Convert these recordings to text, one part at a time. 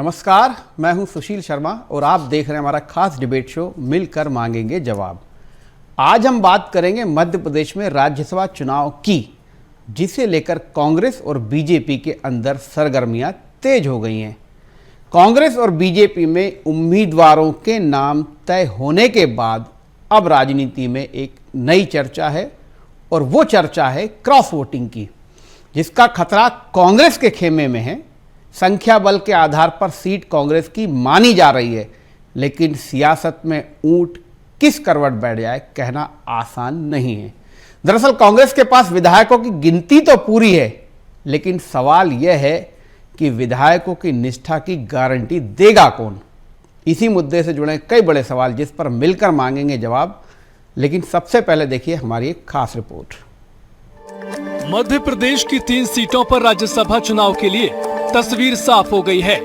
नमस्कार, मैं हूं सुशील शर्मा और आप देख रहे हैं हमारा खास डिबेट शो मिलकर मांगेंगे जवाब। आज हम बात करेंगे मध्य प्रदेश में राज्यसभा चुनाव की, जिसे लेकर कांग्रेस और बीजेपी के अंदर सरगर्मियां तेज हो गई हैं। कांग्रेस और बीजेपी में उम्मीदवारों के नाम तय होने के बाद अब राजनीति में एक नई चर्चा है और वो चर्चा है क्रॉस वोटिंग की, जिसका खतरा कांग्रेस के खेमे में है। संख्या बल के आधार पर सीट कांग्रेस की मानी जा रही है, लेकिन सियासत में ऊंट किस करवट बैठ जाए कहना आसान नहीं है। दरअसल कांग्रेस के पास विधायकों की गिनती तो पूरी है, लेकिन सवाल यह है कि विधायकों की निष्ठा की गारंटी देगा कौन। इसी मुद्दे से जुड़े कई बड़े सवाल जिस पर मिलकर मांगेंगे जवाब। लेकिन सबसे पहले देखिए हमारी एक खास रिपोर्ट। मध्य प्रदेश की 3 सीटों पर राज्यसभा चुनाव के लिए तस्वीर साफ हो गई है।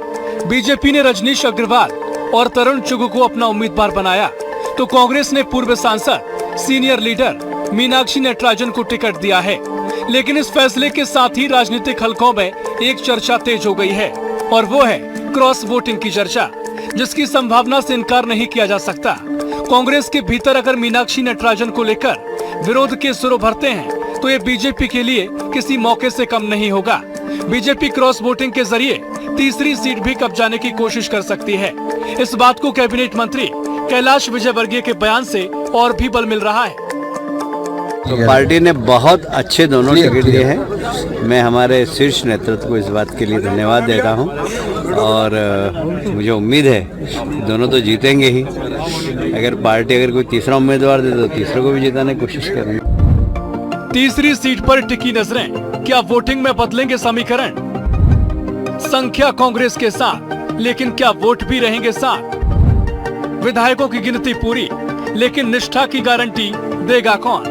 बीजेपी ने रजनीश अग्रवाल और तरुण चुग को अपना उम्मीदवार बनाया, तो कांग्रेस ने पूर्व सांसद सीनियर लीडर मीनाक्षी नटराजन को टिकट दिया है। लेकिन इस फैसले के साथ ही राजनीतिक हलकों में एक चर्चा तेज हो गई है, और वो है क्रॉस वोटिंग की चर्चा, जिसकी संभावना से इनकार नहीं किया जा सकता। कांग्रेस के भीतर अगर मीनाक्षी नटराजन को लेकर विरोध के सुर उभरते हैं, तो ये बीजेपी के लिए किसी मौके से कम नहीं होगा। बीजेपी क्रॉस वोटिंग के जरिए तीसरी सीट भी कब्जाने की कोशिश कर सकती है। इस बात को कैबिनेट मंत्री कैलाश विजयवर्गीय के बयान से और भी बल मिल रहा है। तो पार्टी ने बहुत अच्छे दोनों टिकट दिए हैं। मैं हमारे शीर्ष नेतृत्व को इस बात के लिए धन्यवाद देता हूं, और मुझे उम्मीद है कि दोनों तो जीतेंगे ही। अगर पार्टी कोई तीसरा उम्मीदवार दे तो तीसरे को भी जिताने की कोशिश करेंगे। तीसरी सीट पर टिकी नजरें, क्या वोटिंग में बदलेंगे समीकरण? संख्या कांग्रेस के साथ, लेकिन क्या वोट भी रहेंगे साथ? विधायकों की गिनती पूरी, लेकिन निष्ठा की गारंटी देगा कौन?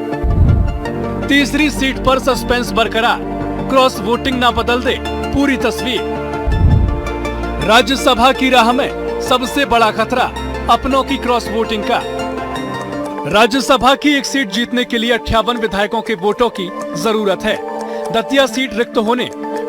तीसरी सीट पर सस्पेंस बरकरार, क्रॉस वोटिंग ना बदल दे पूरी तस्वीर। राज्यसभा की राह में सबसे बड़ा खतरा अपनों की क्रॉस वोटिंग का। राज्यसभा की एक सीट जीतने के लिए 58 विधायकों के वोटों की जरूरत है। दतिया सीट रिक्त होने,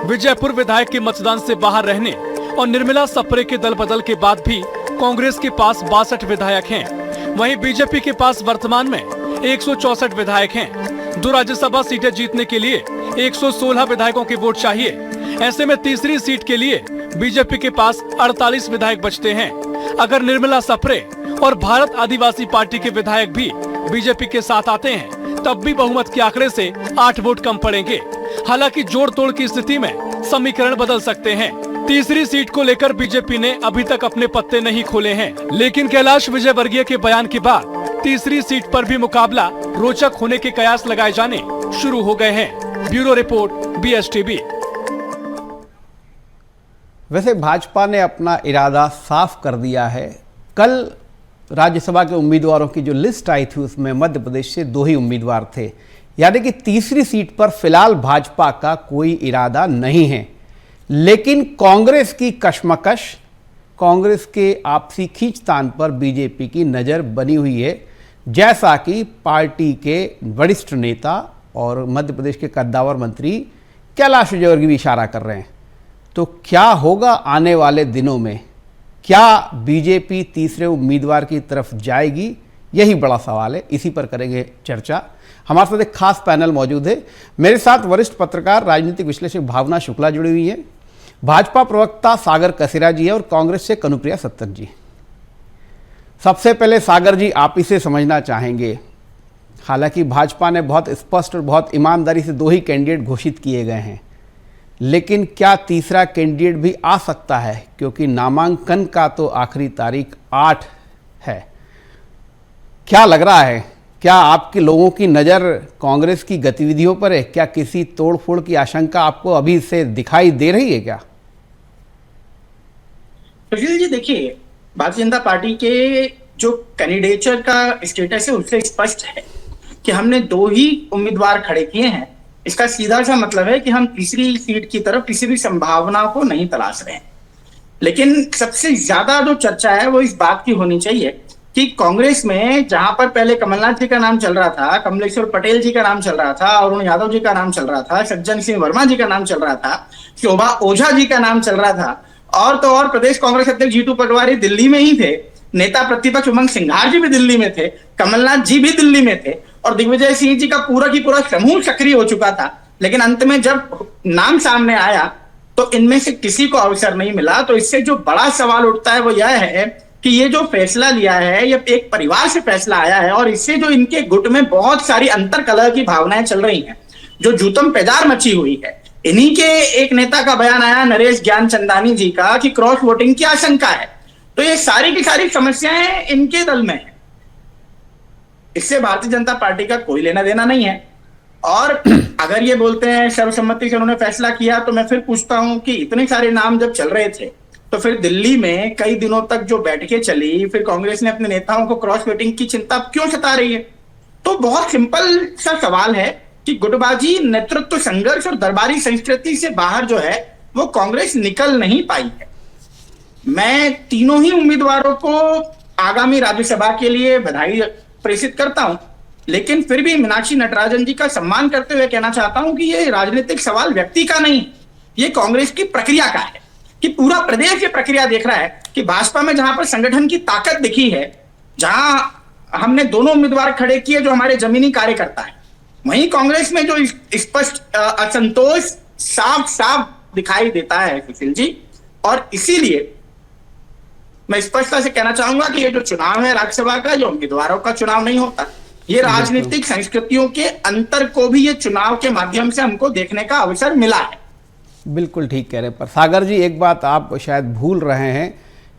विजयपुर विधायक के मतदान से बाहर रहने और निर्मला सप्रे के दल बदल के बाद भी कांग्रेस के पास 62 विधायक हैं। वहीं बीजेपी के पास वर्तमान में 164 विधायक हैं। 2 राज्यसभा सीटें जीतने के लिए 116 विधायकों के वोट चाहिए। ऐसे में तीसरी सीट के लिए बीजेपी के पास 48 विधायक बचते हैं। अगर निर्मला सप्रे और भारत आदिवासी पार्टी के विधायक भी बीजेपी के साथ आते हैं, तब भी बहुमत के आंकड़े से 8 वोट कम पड़ेंगे। हालांकि जोड़ तोड़ की स्थिति में समीकरण बदल सकते हैं। तीसरी सीट को लेकर बीजेपी ने अभी तक अपने पत्ते नहीं खोले हैं, लेकिन कैलाश विजयवर्गीय के बयान के बाद तीसरी सीट पर भी मुकाबला रोचक होने के कयास लगाए जाने शुरू हो गए हैं। Bureau report, BSTV। वैसे भाजपा ने अपना इरादा साफ कर दिया है। कल राज्यसभा के उम्मीदवारों की जो लिस्ट आई थी, उसमें मध्य प्रदेश से 2 ही उम्मीदवार थे, यानी कि तीसरी सीट पर फिलहाल भाजपा का कोई इरादा नहीं है। लेकिन कांग्रेस की कशमकश, कांग्रेस के आपसी खींचतान पर बीजेपी की नज़र बनी हुई है, जैसा कि पार्टी के वरिष्ठ नेता और मध्य प्रदेश के कद्दावर मंत्री कैलाश विजयवर्गीय भी इशारा कर रहे हैं। तो क्या होगा आने वाले दिनों में? क्या बीजेपी तीसरे उम्मीदवार की तरफ जाएगी? यही बड़ा सवाल है। इसी पर करेंगे चर्चा। हमारे साथ एक खास पैनल मौजूद है। मेरे साथ वरिष्ठ पत्रकार, राजनीतिक विश्लेषक भावना शुक्ला जुड़ी हुई है, भाजपा प्रवक्ता सागर कसेरा जी है, और कांग्रेस से कनुप्रिया सत्तर जी। सबसे पहले सागर जी, आप इसे समझना चाहेंगे। हालांकि भाजपा ने बहुत स्पष्ट और बहुत ईमानदारी से 2 ही कैंडिडेट घोषित किए गए हैं, लेकिन क्या तीसरा कैंडिडेट भी आ सकता है? क्योंकि नामांकन का तो आखिरी तारीख 8 है। क्या लग रहा है? क्या आपके लोगों की नज़र कांग्रेस की गतिविधियों पर है? क्या किसी तोड़फोड़ की आशंका आपको अभी से दिखाई दे रही है क्या? सुशील जी, देखिए, भारतीय जनता पार्टी के जो कैंडिडेचर का स्टेटस है उससे स्पष्ट है कि हमने 2 ही उम्मीदवार खड़े किए हैं। इसका सीधा सा मतलब है कि हम तीसरी सीट की तरफ किसी भी संभावना को नहीं तलाश रहे हैं। लेकिन सबसे ज्यादा जो चर्चा है वो इस बात की होनी चाहिए कि कांग्रेस में जहां पर पहले कमलनाथ जी का नाम चल रहा था, कमलेश्वर पटेल जी का नाम चल रहा था, अरुण यादव जी का नाम चल रहा था, सज्जन सिंह वर्मा जी का नाम चल रहा था, शोभा ओझा जी का नाम चल रहा था, और तो और प्रदेश कांग्रेस अध्यक्ष जीतू पटवारी दिल्ली में ही थे, नेता प्रतिपक्ष उमंग सिंघार जी भी दिल्ली में थे, कमलनाथ जी भी दिल्ली में थे, और दिग्विजय सिंह जी का पूरा की पूरा समूह सक्रिय हो चुका था। लेकिन अंत में जब नाम सामने आया तो इनमें से किसी को अवसर नहीं मिला। तो इससे जो बड़ा सवाल उठता है वो यह है कि ये जो फैसला लिया है, ये एक परिवार से फैसला आया है, और इससे जो इनके गुट में बहुत सारी अंतर कलह की भावनाएं चल रही हैं, जो जूतम पेदार मची हुई है। इन्हीं के एक नेता का बयान आया, नरेश ज्ञानचंदानी जी का, कि क्रॉस वोटिंग की आशंका है। तो ये सारी की सारी समस्याएं इनके दल में है, इससे भारतीय जनता पार्टी का कोई लेना देना नहीं है। और अगर ये बोलते हैं सर्वसम्मति से उन्होंने फैसला किया, तो मैं फिर पूछता हूं कि इतने सारे नाम जब चल रहे थे तो फिर दिल्ली में कई दिनों तक जो बैठकें चली, फिर कांग्रेस ने अपने नेताओं को क्रॉस वोटिंग की चिंता क्यों सता रही है? तो बहुत सिंपल सा सवाल है कि गुटबाजी, नेतृत्व संघर्ष और दरबारी संस्कृति से बाहर जो है वो कांग्रेस निकल नहीं पाई है। मैं तीनों ही उम्मीदवारों को आगामी राज्यसभा के लिए बधाई प्रेषित करता हूं, लेकिन फिर भी मीनाक्षी नटराजन जी का सम्मान करते हुए कहना चाहता हूं कि ये राजनीतिक सवाल व्यक्ति का नहीं, ये कांग्रेस की प्रक्रिया का है, कि पूरा प्रदेश ये प्रक्रिया देख रहा है कि भाजपा में जहां पर संगठन की ताकत दिखी है, जहां हमने दोनों उम्मीदवार खड़े किए जो हमारे जमीनी कार्यकर्ता है, वहीं कांग्रेस में जो स्पष्ट असंतोष साफ साफ दिखाई देता है सुशील जी। और इसीलिए मैं स्पष्टता से कहना चाहूंगा कि ये जो चुनाव है राज्यसभा का, ये उम्मीदवारों का चुनाव नहीं होता, ये राजनीतिक संस्कृतियों के अंतर को भी ये चुनाव के माध्यम से हमको देखने का अवसर मिला है। बिल्कुल ठीक कह रहे हैं। पर सागर जी, एक बात आप शायद भूल रहे हैं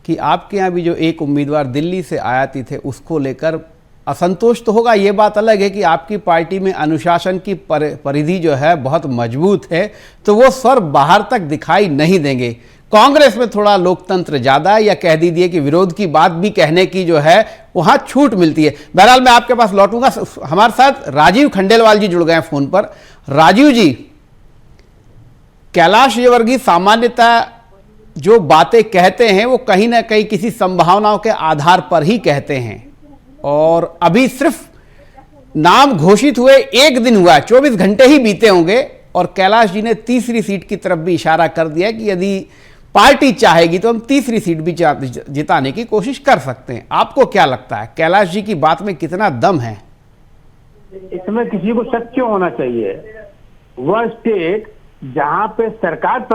कि आपके यहाँ भी जो एक उम्मीदवार दिल्ली से आयाती थे, उसको लेकर असंतोष तो होगा। ये बात अलग है कि आपकी पार्टी में अनुशासन की परिधि जो है बहुत मजबूत है, तो वो स्वर बाहर तक दिखाई नहीं देंगे। कांग्रेस में थोड़ा लोकतंत्र ज्यादा है, या कह दीजिए कि विरोध की बात भी कहने की जो है वहां छूट मिलती है। बहरहाल मैं आपके पास लौटूंगा। हमारे साथ राजीव खंडेलवाल जी जुड़ गए हैं फोन पर। राजीव जी, कैलाश विजयवर्गीय सामान्यतः जो बातें कहते हैं वो कहीं ना कहीं किसी संभावनाओं के आधार पर ही कहते हैं, और अभी सिर्फ नाम घोषित हुए एक दिन हुआ, 24 घंटे ही बीते होंगे, और कैलाश जी ने तीसरी सीट की तरफ भी इशारा कर दिया कि यदि पार्टी चाहेगी तो हम तीसरी सीट भी जिताने की कोशिश कर सकते हैं। आपको क्या लगता है, कैलाश जी की बात में कितना दम है? इसमें किसी को शक क्यों होना चाहिए? वह स्टेट जहां पे सरकार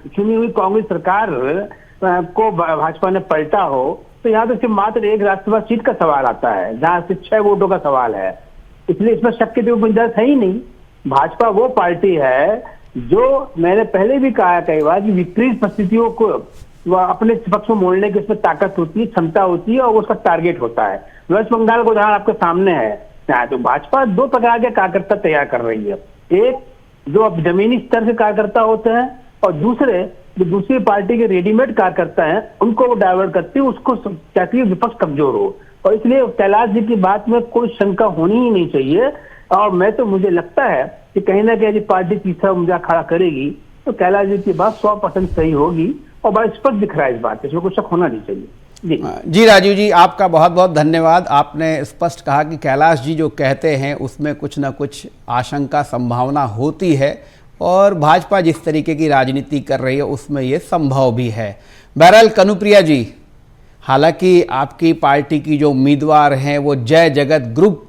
चुनी हुई कांग्रेस सरकार को भाजपा ने पलटा हो, तो यहाँ तो सिर्फ मात्र एक राज्यसभा सीट का सवाल आता है, जहां से 6 वोटों का सवाल है। इसलिए इसमें शक की तो गुंजाइश है ही नहीं। भाजपा वो पार्टी है जो, मैंने पहले भी कहा कई बार, कि विपरीत परिस्थितियों को अपने पक्ष में मोड़ने की उसमें ताकत होती है, क्षमता होती है, और उसका टारगेट होता है। वेस्ट बंगाल का उदाहरण आपके सामने है। तो भाजपा 2 प्रकार के कार्यकर्ता तैयार कर रही है, एक जो अब जमीनी स्तर के कार्यकर्ता होते हैं, और दूसरे जो दूसरी पार्टी के रेडीमेड कार्यकर्ता हैं, उनको वो डाइवर्ट करती है, उसको चाहती है विपक्ष कमजोर हो। और इसलिए कैलाश जी की बात में कोई शंका होनी ही नहीं चाहिए। और मुझे लगता है कि कहीं ना कहीं पार्टी तीसरा उम्मीदवार खड़ा करेगी तो कैलाश जी की बात 100% सही होगी, और बड़ा स्पष्ट दिख रहा है इस बात से, इसमें कोई शक होना नहीं चाहिए। जी राजीव जी, आपका बहुत बहुत धन्यवाद। आपने स्पष्ट कहा कि कैलाश जी जो कहते हैं उसमें कुछ ना कुछ आशंका संभावना होती है, और भाजपा जिस तरीके की राजनीति कर रही है उसमें ये संभव भी है। बहरहाल कनुप्रिया जी, हालांकि आपकी पार्टी की जो उम्मीदवार हैं वो जय जगत ग्रुप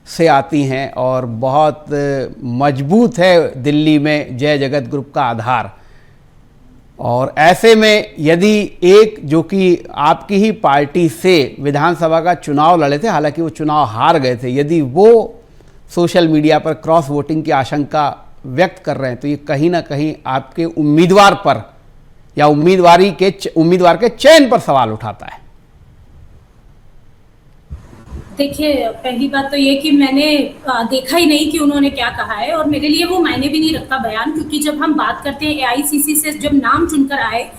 से आती हैं, और बहुत मजबूत है दिल्ली में जय जगत ग्रुप का आधार, और ऐसे में यदि एक जो कि आपकी ही पार्टी से विधानसभा का चुनाव लड़े थे, हालांकि वो चुनाव हार गए थे, यदि वो सोशल मीडिया पर क्रॉस वोटिंग की आशंका व्यक्त कर रहे हैं, तो ये कहीं ना कहीं आपके उम्मीदवार पर या उम्मीदवार के चयन पर सवाल उठाता है। देखिए, पहली बात तो ये कि मैंने देखा ही नहीं कि उन्होंने क्या कहा है, और मेरे लिए वो मायने भी नहीं रखता बयान, क्योंकि जब हम बात करते हैं एआईसीसी से जब नाम चुनकर आए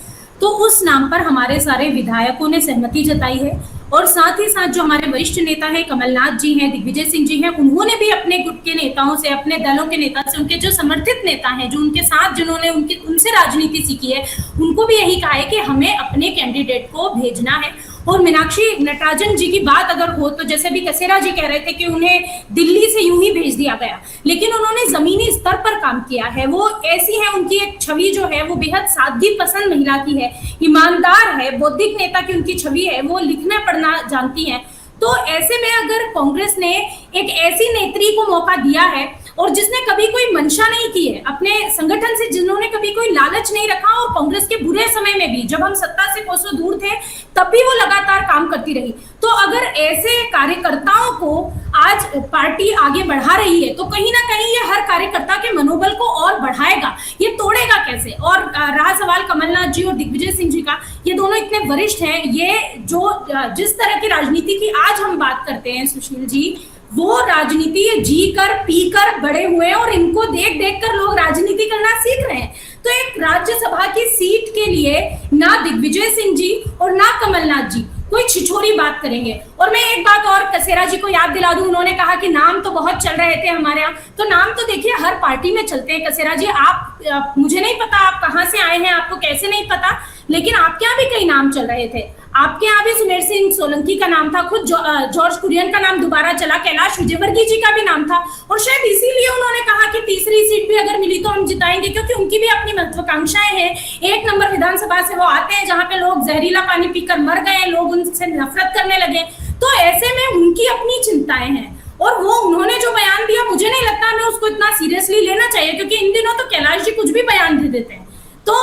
तो उस नाम पर हमारे सारे विधायकों ने सहमति जताई है, और साथ ही साथ जो हमारे वरिष्ठ नेता है कमलनाथ जी हैं, दिग्विजय सिंह जी हैं, उन्होंने भी अपने गुट के नेताओं से, अपने दलों के नेता से, उनके जो समर्थित नेता हैं, जो उनके साथ जिन्होंने उनसे राजनीति सीखी है, उनको भी यही कहा है कि हमें अपने कैंडिडेट को भेजना है। और मीनाक्षी नटराजन जी की बात अगर हो तो जैसे भी कसेरा जी कह रहे थे कि उन्हें दिल्ली से यूं ही भेज दिया गया, लेकिन उन्होंने जमीनी स्तर पर काम किया है। वो ऐसी है, उनकी एक छवि जो है वो बेहद सादगी पसंद महिला की है, ईमानदार है, बौद्धिक नेता की उनकी छवि है, वो लिखना पढ़ना जानती हैं। तो ऐसे में अगर कांग्रेस ने एक ऐसी नेत्री को मौका दिया है और जिसने कभी कोई मंशा नहीं की है अपने संगठन से, जिन्होंने कभी कोई लालच नहीं रखा, और कांग्रेस के बुरे समय में भी जब हम सत्ता से कोसों दूर थे तब भी वो लगातार काम करती रही, तो अगर ऐसे कार्यकर्ताओं को आज पार्टी आगे बढ़ा रही है तो कहीं ना कहीं ये हर कार्यकर्ता के मनोबल को और बढ़ाएगा, ये तोड़ेगा कैसे। और रहा सवाल कमलनाथ जी और दिग्विजय सिंह जी का, ये दोनों इतने वरिष्ठ हैं, ये जो जिस तरह की राजनीति की आज हम बात करते हैं सुशील जी, वो राजनीति जी कर पी कर बड़े हुए हैं और इनको देख देख कर लोग राजनीति करना सीख रहे हैं। तो एक राज्यसभा की सीट के लिए ना दिग्विजय सिंह जी और ना कमलनाथ जी कोई छिछोरी बात करेंगे। और मैं एक बात और कसेरा जी को याद दिला दूं, उन्होंने कहा कि नाम तो बहुत चल रहे थे हमारे यहाँ, तो नाम तो देखिए हर पार्टी में चलते हैं कसेरा जी। आप मुझे नहीं पता आप कहाँ से आए हैं, आपको कैसे नहीं पता, लेकिन आपके यहाँ भी कई नाम चल रहे थे। आपके यहाँ भी सुमेर सिंह सोलंकी का नाम था, खुद जॉर्ज कुरियन का नाम दोबारा चला, कैलाश विजयवर्गीय जी का भी नाम था, और शायद इसीलिए उन्होंने कहा कि तीसरी सीट भी अगर मिली तो हम जिताएंगे, क्योंकि उनकी भी अपनी महत्वाकांक्षाएं हैं। 1 नंबर विधानसभा से वो आते हैं जहां पे लोग जहरीला पानी पीकर मर गए, लोग उनसे नफरत करने लगे, तो ऐसे में उनकी अपनी चिंताएं हैं। और वो उन्होंने जो बयान दिया, मुझे नहीं लगता हमें उसको इतना सीरियसली लेना चाहिए, क्योंकि इन दिनों तो कैलाश जी कुछ भी बयान दे देते हैं। तो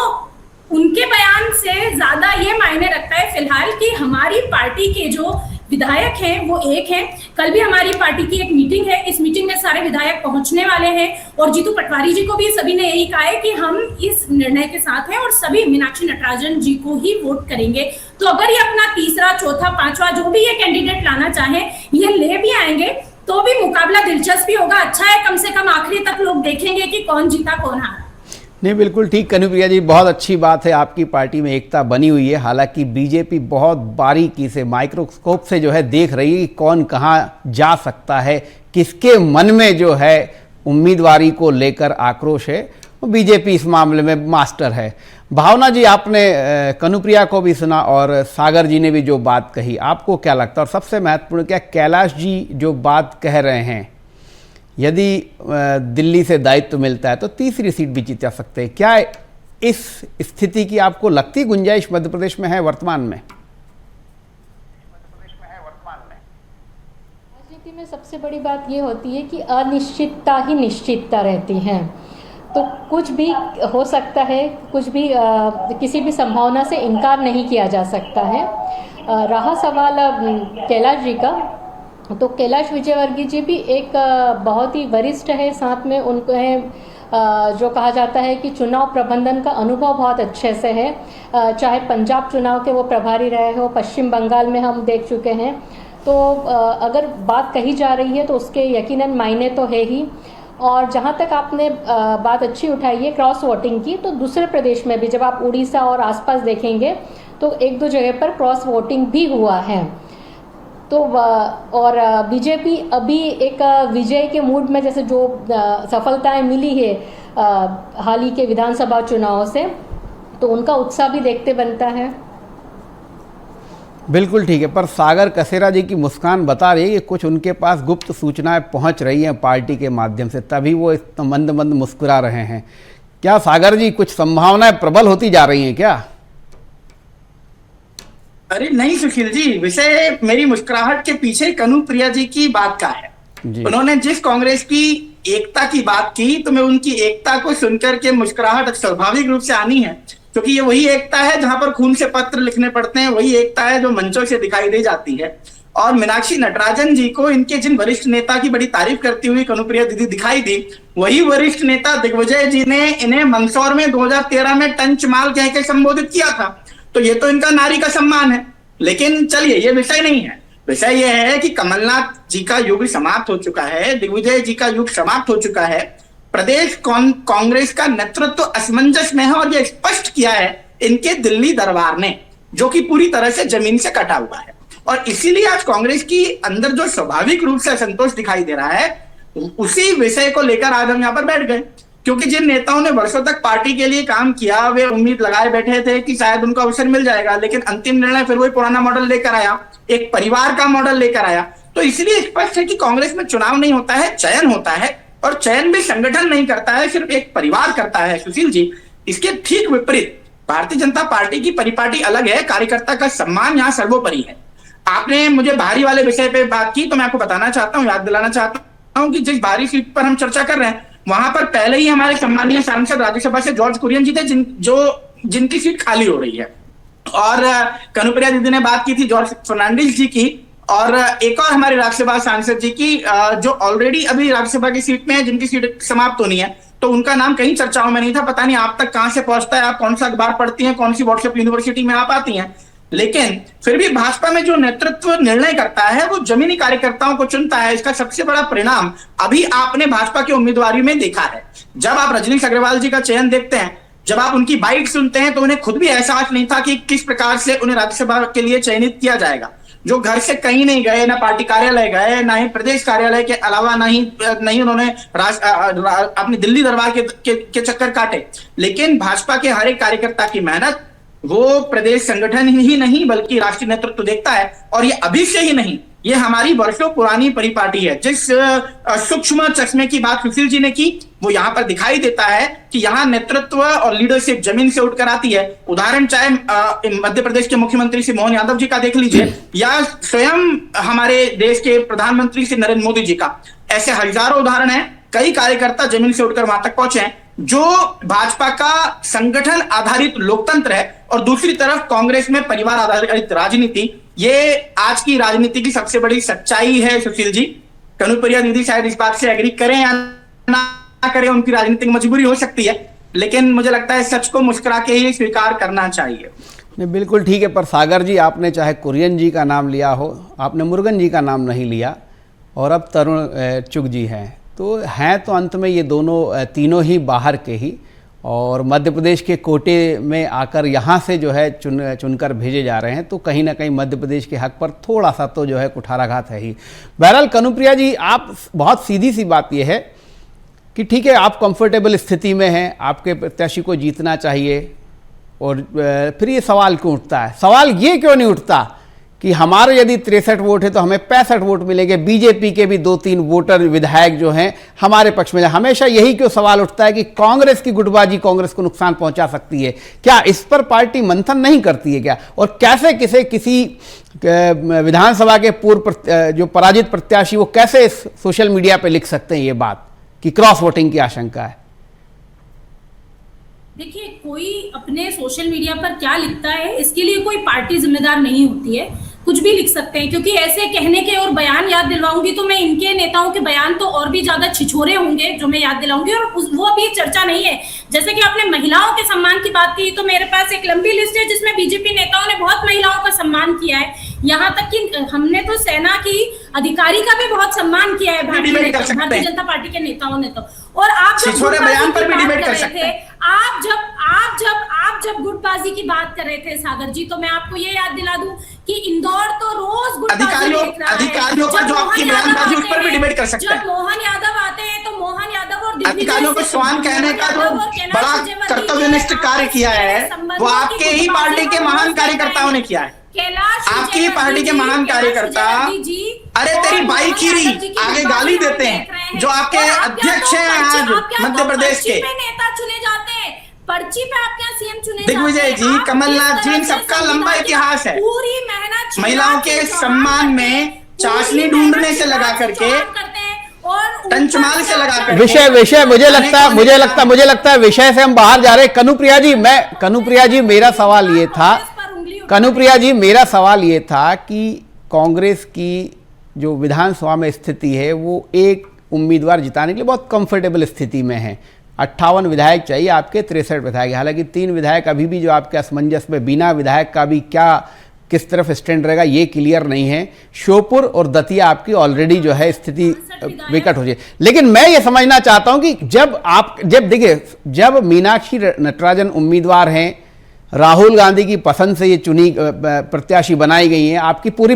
उनके बयान से ज्यादा ये मायने रखता है फिलहाल कि हमारी पार्टी के जो विधायक हैं वो एक हैं। कल भी हमारी पार्टी की एक मीटिंग है, इस मीटिंग में सारे विधायक पहुंचने वाले हैं, और जीतू पटवारी जी को भी सभी ने यही कहा है कि हम इस निर्णय के साथ हैं और सभी मीनाक्षी नटराजन जी को ही वोट करेंगे। तो अगर ये अपना तीसरा, चौथा, पांचवा जो भी ये कैंडिडेट लाना चाहें, ये ले भी आएंगे तो भी मुकाबला दिलचस्प ही होगा। अच्छा है, कम से कम आखिरी तक लोग देखेंगे कि कौन जीता कौन हारा। नहीं, बिल्कुल ठीक कनुप्रिया जी, बहुत अच्छी बात है, आपकी पार्टी में एकता बनी हुई है। हालांकि बीजेपी बहुत बारीकी से, माइक्रोस्कोप से जो है देख रही है कि कौन कहाँ जा सकता है, किसके मन में जो है उम्मीदवारी को लेकर आक्रोश है। बीजेपी इस मामले में मास्टर है। भावना जी, आपने कनुप्रिया को भी सुना और सागर जी ने भी जो बात कही, आपको क्या लगता है? और सबसे महत्वपूर्ण क्या कैलाश जी जो बात कह रहे हैं, यदि दिल्ली से दायित्व मिलता है तो तीसरी सीट भी जीत सकते हैं, क्या इस स्थिति की आपको लगती गुंजाइश मध्य प्रदेश में है वर्तमान में? राजनीति में सबसे बड़ी बात ये होती है कि अनिश्चितता ही निश्चितता रहती है, तो कुछ भी हो सकता है, कुछ भी किसी भी संभावना से इनकार नहीं किया जा सकता है। रहा सवाल कैलाश जी का, तो कैलाश विजयवर्गीय जी भी एक बहुत ही वरिष्ठ है, साथ में उनको है जो कहा जाता है कि चुनाव प्रबंधन का अनुभव बहुत अच्छे से है। चाहे पंजाब चुनाव के वो प्रभारी रहे हो, पश्चिम बंगाल में हम देख चुके हैं, तो अगर बात कही जा रही है तो उसके यकीनन मायने तो है ही। और जहाँ तक आपने बात अच्छी उठाई है क्रॉस वोटिंग की, तो दूसरे प्रदेश में भी जब आप उड़ीसा और आसपास देखेंगे तो 1-2 जगह पर क्रॉस वोटिंग भी हुआ है। तो और बीजेपी अभी एक विजय के मूड में, जैसे जो सफलताएं मिली है हाल ही के विधानसभा चुनाव से, तो उनका उत्साह भी देखते बनता है। बिल्कुल ठीक है, पर सागर कसेरा जी की मुस्कान बता रही है कि कुछ उनके पास गुप्त सूचनाएं पहुंच रही हैं पार्टी के माध्यम से, तभी वो इतना मंद मंद मुस्कुरा रहे हैं। क्या सागर जी कुछ संभावनाएं प्रबल होती जा रही हैं क्या? अरे नहीं सुशील जी, विषय मेरी मुस्कुराहट के पीछे कनुप्रिया जी की बात का है। उन्होंने जिस कांग्रेस की एकता की बात की, तो मैं उनकी एकता को सुनकर के मुस्कुराहट स्वाभाविक रूप से आनी है, क्योंकि ये वही एकता है जहां पर खून से पत्र लिखने पड़ते हैं, वही एकता है जो मंचों से दिखाई दे जाती है। और मीनाक्षी नटराजन जी को इनके जिन वरिष्ठ नेता की बड़ी तारीफ करती हुई कनुप्रिया दीदी दिखाई दी, वही वरिष्ठ नेता दिग्विजय जी ने इन्हें मंदसौर में 2013 में टंच माल कह के संबोधित किया था। तो ये तो इनका नारी का सम्मान है। लेकिन चलिए, ये विषय नहीं है। विषय ये है कि कमलनाथ जी का युग समाप्त हो चुका है, दिग्विजय जी का युग समाप्त हो चुका है, प्रदेश कांग्रेस का नेतृत्व असमंजस में है, और यह स्पष्ट किया है इनके दिल्ली दरबार ने, जो कि पूरी तरह से जमीन से कटा हुआ है। और इसीलिए आज कांग्रेस की अंदर जो स्वाभाविक रूप से असंतोष दिखाई दे रहा है, उसी विषय को लेकर आज हम यहाँ पर बैठ गए क्योंकि जिन नेताओं ने वर्षों तक पार्टी के लिए काम किया वे उम्मीद लगाए बैठे थे कि शायद उनको अवसर मिल जाएगा, लेकिन अंतिम निर्णय फिर वही पुराना मॉडल लेकर आया, एक परिवार का मॉडल लेकर आया। तो इसलिए स्पष्ट है कि कांग्रेस में चुनाव नहीं होता है, चयन होता है, और चयन भी संगठन नहीं करता है, सिर्फ एक परिवार करता है सुशील जी। इसके ठीक विपरीत भारतीय जनता पार्टी की परिपाटी अलग है, कार्यकर्ता का सम्मान यहाँ सर्वोपरि है। आपने मुझे बाहरी वाले विषय पे बात की, तो मैं आपको बताना चाहता हूँ, याद दिलाना चाहता हूँ कि जिस बाहरी सीट पर हम चर्चा कर रहे हैं वहां पर पहले ही हमारे सम्मानीय सांसद राज्यसभा से जॉर्ज कुरियन जी थे, जिनकी सीट खाली हो रही है। और कनुप्रिया दीदी ने बात की थी जॉर्ज फर्नांडिस जी की, और एक और हमारे राज्यसभा सांसद जी की जो ऑलरेडी अभी राज्यसभा की सीट में है, जिनकी सीट समाप्त होनी है, तो उनका नाम कहीं चर्चाओं में नहीं था। पता नहीं आप तक कहां से पहुंचता है, आप कौन सा अखबार पढ़ती हैं, कौन सी व्हाट्सएप यूनिवर्सिटी में आप आती हैं। लेकिन फिर भी भाजपा में जो नेतृत्व निर्णय करता है वो जमीनी कार्यकर्ताओं को चुनता है। इसका सबसे बड़ा परिणाम अभी आपने भाजपा की उम्मीदवारी में देखा है। जब आप रजनीश अग्रवाल जी का चयन देखते हैं, जब आप उनकी बाइट सुनते हैं, तो उन्हें खुद भी एहसास नहीं था कि किस प्रकार से उन्हें राज्यसभा के लिए चयनित किया जाएगा। जो घर से कहीं नहीं गए, ना पार्टी कार्यालय गए, ना ही प्रदेश कार्यालय के अलावा नहीं उन्होंने अपनी दिल्ली दरबार के चक्कर काटे। लेकिन भाजपा के हर एक कार्यकर्ता की मेहनत वो प्रदेश संगठन ही नहीं बल्कि राष्ट्रीय नेतृत्व देखता है। और ये अभी से ही नहीं, ये हमारी वर्षों पुरानी परिपाटी है। जिस सूक्ष्म चश्मे की बात सुशील जी ने की, वो यहाँ पर दिखाई देता है कि यहाँ नेतृत्व और लीडरशिप जमीन से उठकर आती है। उदाहरण चाहे मध्य प्रदेश के मुख्यमंत्री श्री मोहन यादव जी का देख लीजिए, या स्वयं हमारे देश के प्रधानमंत्री श्री नरेंद्र मोदी जी का। ऐसे हजारों उदाहरण हैं। कई कार्यकर्ता जमीन से उठकर वहां तक पहुंचे हैं। जो भाजपा का संगठन आधारित लोकतंत्र है और दूसरी तरफ कांग्रेस में परिवार आधारित राजनीति, ये आज की राजनीति की सबसे बड़ी सच्चाई है सुशील जी। कनुप्रिया दीदी शायद इस बात से एग्री करें या ना करें, उनकी राजनीतिक मजबूरी हो सकती है, लेकिन मुझे लगता है सच को मुस्कुरा के ही स्वीकार करना चाहिए। नहीं, बिल्कुल ठीक है। पर सागर जी, आपने चाहे कुरियन जी का नाम लिया हो, आपने मुरुगन जी का नाम नहीं लिया, और अब तरुण चुग जी हैं, तो हैं तो अंत में ये दोनों तीनों ही बाहर के ही, और मध्य प्रदेश के कोटे में आकर यहाँ से जो है चुनकर भेजे जा रहे हैं। तो कहीं ना कहीं मध्य प्रदेश के हक पर थोड़ा सा तो जो है कुठाराघात है ही। बहरहाल कनुप्रिया जी, आप बहुत सीधी सी बात ये है कि ठीक है, आप कंफर्टेबल स्थिति में हैं, आपके प्रत्याशी को जीतना चाहिए, और फिर ये सवाल क्यों उठता है? सवाल ये क्यों नहीं उठता कि हमारे यदि 63 वोट है तो हमें 65 वोट मिलेंगे, बीजेपी के भी 2-3 वोटर विधायक जो हैं हमारे पक्ष में। हमेशा यही क्यों सवाल उठता है कि कांग्रेस की गुटबाजी कांग्रेस को नुकसान पहुंचा सकती है? क्या इस पर पार्टी मंथन नहीं करती है क्या? और कैसे किसी विधानसभा के पूर्व जो पराजित प्रत्याशी, वो कैसे सोशल मीडिया पर लिख सकते हैं ये बात कि क्रॉस वोटिंग की आशंका है? देखिए, कोई अपने सोशल मीडिया पर क्या लिखता है इसके लिए कोई पार्टी जिम्मेदार नहीं होती है। कुछ भी लिख सकते हैं, क्योंकि ऐसे कहने के और बयान याद दिलवाऊंगी तो मैं इनके नेताओं के बयान तो और भी ज्यादा छिछोरे होंगे जो मैं याद दिलाऊंगी, और वो अभी चर्चा नहीं है। जैसे कि आपने महिलाओं के सम्मान की बात की, तो मेरे पास एक लंबी लिस्ट है जिसमें बीजेपी नेताओं ने बहुत महिलाओं का सम्मान किया है। यहाँ तक कि हमने तो सेना की अधिकारी का भी बहुत सम्मान किया है भारतीय जनता पार्टी के नेताओं ने। तो और आप बयान पर भी डिबेट कर सकते हैं। आप जब गुटबाजी की बात कर रहे थे सागर जी, तो मैं आपको ये याद दिला दूं कि इंदौर तो रोज अधिकारियों पर जो आपकी बयानबाजी, उस पर भी डिबेट कर सकते हैं। जब मोहन यादव आते हैं तो मोहन यादव और अधिकारियों को स्वान कहने का जो बड़ा कर्तव्यनिष्ठ कार्य किया है वो आपके ही पार्टी के महान कार्यकर्ताओं ने किया है। आपकी ही पार्टी के महान कार्यकर्ता, अरे तेरी बाई खीरी, आगे गाली देते हैं जो आपके अध्यक्ष हैं आज मध्य प्रदेश के। नेता चुने जाते हैं पर्ची पे, आप क्या सीएम चुने जाते हैं? दिग्विजय जी, कमलनाथ जी, इन सबका लंबा इतिहास है। पूरी मेहनत महिलाओं के सम्मान में चाशनी ढूंढने से लगा करके, टंचमाल से लगा करके। विषय मुझे लगता है विषय से हम बाहर जा रहे हैं। कनुप्रिया जी, मेरा सवाल ये था कि कांग्रेस की जो विधानसभा में स्थिति है वो एक उम्मीदवार जिताने के लिए बहुत कंफर्टेबल स्थिति में है। 58 विधायक चाहिए, आपके 63 विधायक। हालांकि 3 विधायक अभी भी जो आपके असमंजस में, बिना विधायक का भी क्या किस तरफ स्टैंड रहेगा ये क्लियर नहीं है। श्योपुर और दतिया आपकी ऑलरेडी जो है स्थिति विकट हो जाए। लेकिन मैं ये समझना चाहता हूं कि जब मीनाक्षी नटराजन उम्मीदवार हैं, राहुल गांधी की पसंद से ये चुनी प्रत्याशी बनाई गई हैं, आपकी पूरी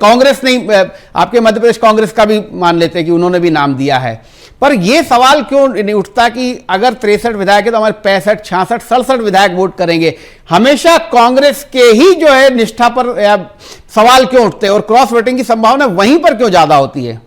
कांग्रेस नहीं, आपके मध्य प्रदेश कांग्रेस का भी मान लेते हैं कि उन्होंने भी नाम दिया है, पर यह सवाल क्यों नहीं उठता कि अगर 63 विधायक है तो हमारे 65, 66, 67 विधायक वोट करेंगे? हमेशा कांग्रेस के ही जो है निष्ठा पर सवाल क्यों उठते हैं और क्रॉस वोटिंग की संभावना वहीं पर क्यों ज्यादा होती है?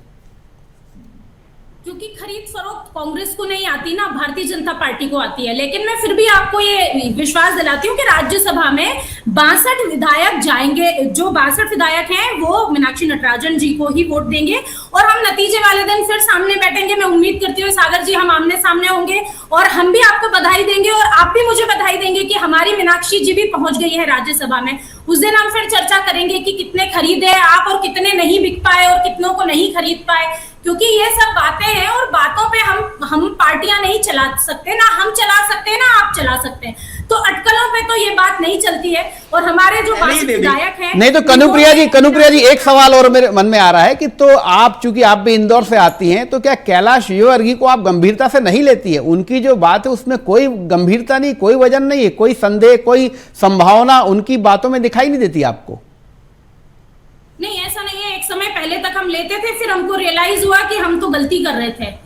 क्योंकि खरीद फरोख्त कांग्रेस को नहीं आती ना, भारतीय जनता पार्टी को आती है। लेकिन मैं फिर भी आपको ये विश्वास दिलाती हूँ कि राज्यसभा में 62 विधायक जाएंगे। जो 62 विधायक हैं वो मीनाक्षी नटराजन जी को ही वोट देंगे और हम नतीजे वाले दिन फिर सामने बैठेंगे। मैं उम्मीद करती हूँ सागर जी हम आमने सामने होंगे और हम भी आपको बधाई देंगे और आप भी मुझे बधाई देंगे कि हमारी मीनाक्षी जी भी पहुंच गई है राज्यसभा में। उस दिन हम फिर चर्चा करेंगे कि कितने खरीदे आप और कितने नहीं बिक पाए और कितनों को नहीं खरीद पाए, क्योंकि ये सब बातें हैं और बातों पे हम पार्टियां नहीं चला सकते, ना हम चला सकते हैं ना आप चला सकते हैं। तो अटकलों पे तो ये बात नहीं चलती है। और हमारे जो विधायक हैं नहीं तो कनुप्रिया जी एक सवाल और मेरे मन में आ रहा है कि तो आप चूंकि आप भी इंदौर से आती हैं तो क्या कैलाश विजयवर्गीय को आप गंभीरता से नहीं लेती है? उनकी जो बात है उसमें कोई गंभीरता नहीं, कोई वजन नहीं है, कोई संदेह, कोई संभावना उनकी बातों में दिखाई नहीं देती आपको? नहीं, ऐसा नहीं है। एक समय पहले तक हम लेते थे, फिर हमको रियलाइज हुआ कि हम तो गलती कर रहे थे।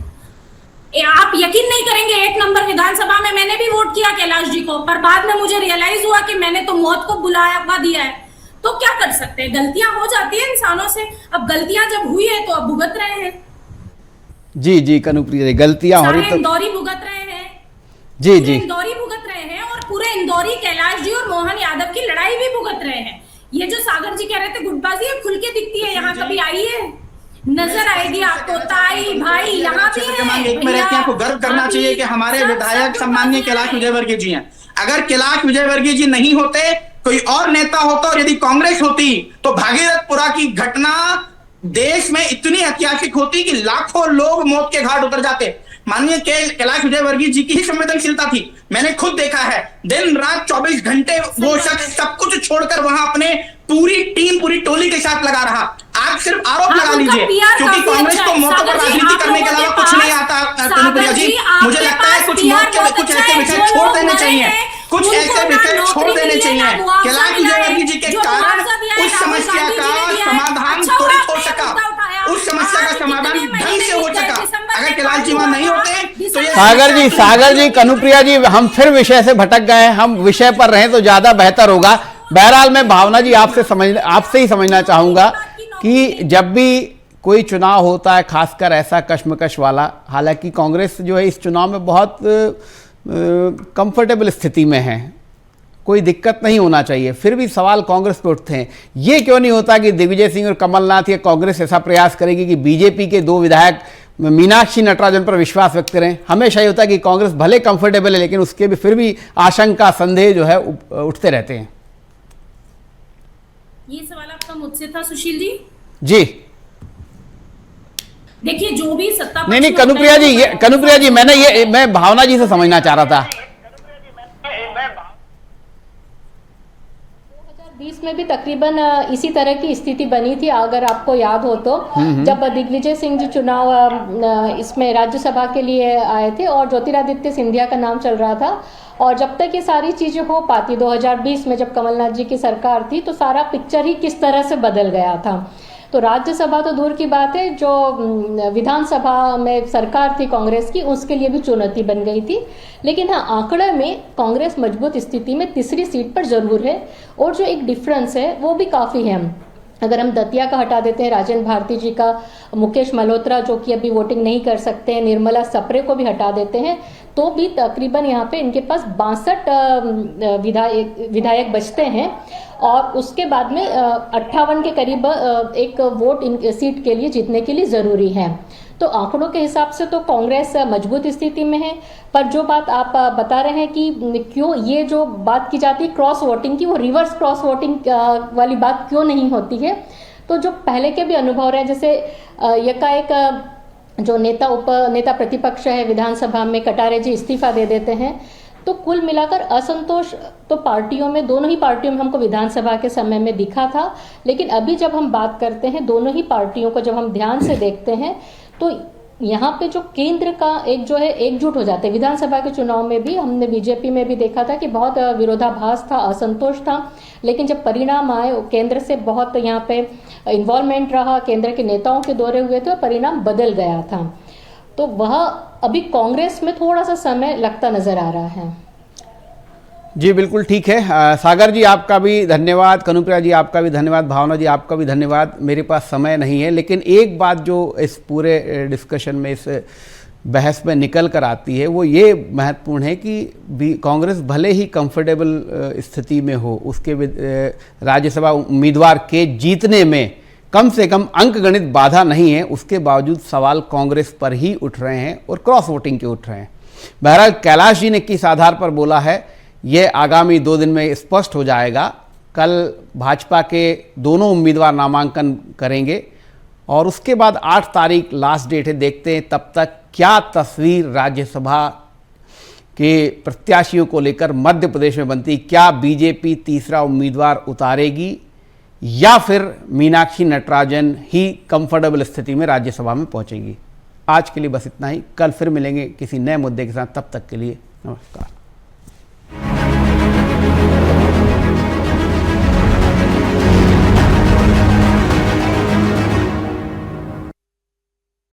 आप यकीन नहीं करेंगे, 1 नंबर विधानसभा में मैंने भी वोट किया कैलाश जी को, पर बाद में मुझे रियलाइज हुआ कि मैंने तो मौत को बुलावा दिया है। तो क्या कर सकते हैं, गलतियां हो जाती है इंसानों से। अब गलतियां जब हुई है तो अब भुगत रहे हैं। जी कनुप्रिया जी, गलतियां हो रही तो इंदौरी भुगत रहे हैं। जी इंदौरी भुगत रहे हैं और पूरे इंदौरी कैलाश जी और मोहन यादव की लड़ाई भी भुगत रहे हैं। ये जो सागर जी कह रहे थे गुटबाजी है, खुल के दिखती है। यहाँ कभी आई है, नजर आएगी आपको। ताई भाई यहाँ पे एक में रहते हैं, आपको गर्व करना चाहिए कि हमारे विधायक सम्माननीय कैलाश विजयवर्गीय जी हैं। अगर कैलाश विजयवर्गीय जी नहीं होते, कोई और नेता होता और यदि कांग्रेस होती तो भागीरथपुरा की घटना देश में इतनी ऐतिहासिक होती कि लाखों लोग मौत के घाट उतर जाते। माननीय कैलाश विजयवर्गीय जी की ही संवेदनशीलता थी। मैंने खुद देखा है, दिन रात 24 घंटे वो शख्स सब कुछ छोड़कर वहां अपने पूरी टीम, पूरी टोली के साथ लगा रहा। आप सिर्फ आरोप लगा लीजिए, क्योंकि कांग्रेस को मौतों पर राजनीति करने के अलावा कुछ नहीं आता। कनुप्रिया जी, मुझे लगता है कुछ मौत के कुछ ऐसे विषय छोड़ देने चाहिए, कुछ ऐसे विषय छोड़ देने चाहिए। कैलाश विजयवर्गीय जी के कारण उस समस्या का समाधान त्वरित हो सका, उस समस्या का समाधान ढंग से हो सका। अगर कैलाश जी वहां नहीं होते तो सागर जी कनुप्रिया जी, हम फिर विषय से भटक गए। हम विषय पर रहें तो ज्यादा बेहतर होगा। बहरहाल मैं भावना जी आपसे ही समझना चाहूंगा कि जब भी कोई चुनाव होता है, खासकर ऐसा कश्मकश वाला, हालांकि कांग्रेस जो है इस चुनाव में बहुत कंफर्टेबल स्थिति में है, कोई दिक्कत नहीं होना चाहिए, फिर भी सवाल कांग्रेस पे उठते हैं। ये क्यों नहीं होता कि दिग्विजय सिंह और कमलनाथ या कांग्रेस ऐसा प्रयास करेगी कि बीजेपी के 2 विधायक मीनाक्षी नटराजन पर विश्वास व्यक्त करें? हमेशा ये होता है कि कांग्रेस भले कंफर्टेबल है लेकिन उसके भी फिर भी आशंका, संदेह जो है उठते रहते हैं। ये सवाल आपका मुझसे था सुशील जी? जी देखिए, जो भी सत्ता नहीं कनुप्रिया जी मैं भावना जी से समझना चाह रहा था। 2020 में भी तकरीबन इसी तरह की स्थिति बनी थी, अगर आपको याद हो तो, जब दिग्विजय सिंह जी चुनाव इसमें राज्यसभा के लिए आए थे और ज्योतिरादित्य सिंधिया का नाम चल रहा था। और जब तक ये सारी चीज़ें हो पाती, 2020 में जब कमलनाथ जी की सरकार थी तो सारा पिक्चर ही किस तरह से बदल गया था। तो राज्यसभा तो दूर की बात है, जो विधानसभा में सरकार थी कांग्रेस की, उसके लिए भी चुनौती बन गई थी। लेकिन हाँ, आंकड़े में कांग्रेस मजबूत स्थिति में 3री सीट पर जरूर है और जो एक डिफरेंस है वो भी काफ़ी है। अगर हम दतिया का हटा देते हैं, राजेंद्र भारती जी का, मुकेश मल्होत्रा जो कि अभी वोटिंग नहीं कर सकते हैं, निर्मला सप्रे को भी हटा देते हैं, तो भी तकरीबन यहाँ पे इनके पास 62 विधायक बचते हैं और उसके बाद में 58 के करीब एक वोट इन सीट के लिए जीतने के लिए ज़रूरी है। तो आंकड़ों के हिसाब से तो कांग्रेस मजबूत स्थिति में है। पर जो बात आप बता रहे हैं कि क्यों ये जो बात की जाती है क्रॉस वोटिंग की, वो रिवर्स क्रॉस वोटिंग वाली बात क्यों नहीं होती है, तो जो पहले के भी अनुभव रहे, जैसे एकाएक जो नेता प्रतिपक्ष है विधानसभा में, कटारे जी इस्तीफा दे देते हैं, तो कुल मिलाकर असंतोष तो पार्टियों में, दोनों ही पार्टियों में हमको विधानसभा के समय में दिखा था। लेकिन अभी जब हम बात करते हैं दोनों ही पार्टियों को, जब हम ध्यान से देखते हैं तो यहाँ पे जो केंद्र का एक जो है एकजुट हो जाते हैं। विधानसभा के चुनाव में भी हमने बीजेपी में भी देखा था कि बहुत विरोधाभास था, असंतोष था, लेकिन जब परिणाम आए, केंद्र से बहुत यहाँ पे इन्वॉल्वमेंट रहा, केंद्र के नेताओं के दौरे हुए थे और परिणाम बदल गया था। तो वह अभी कांग्रेस में थोड़ा सा समय लगता नजर आ रहा है। जी बिल्कुल ठीक है। सागर जी आपका भी धन्यवाद, कनुप्रिया जी आपका भी धन्यवाद, भावना जी आपका भी धन्यवाद। मेरे पास समय नहीं है, लेकिन एक बात जो इस पूरे डिस्कशन में, इस बहस में निकल कर आती है वो ये महत्वपूर्ण है कि कांग्रेस भले ही कंफर्टेबल स्थिति में हो, उसके राज्यसभा उम्मीदवार के जीतने में कम से कम अंकगणित बाधा नहीं है, उसके बावजूद सवाल कांग्रेस पर ही उठ रहे हैं और क्रॉस वोटिंग के उठ रहे हैं। बहरहाल कैलाश जी ने किस आधार पर बोला है ये आगामी 2 दिन में स्पष्ट हो जाएगा। कल भाजपा के दोनों उम्मीदवार नामांकन करेंगे और उसके बाद 8 तारीख लास्ट डेट है। देखते हैं तब तक क्या तस्वीर राज्यसभा के प्रत्याशियों को लेकर मध्य प्रदेश में बनती। क्या बीजेपी तीसरा उम्मीदवार उतारेगी या फिर मीनाक्षी नटराजन ही कंफर्टेबल स्थिति में राज्यसभा में पहुंचेगी। आज के लिए बस इतना ही। कल फिर मिलेंगे किसी नए मुद्दे के साथ। तब तक के लिए नमस्कार।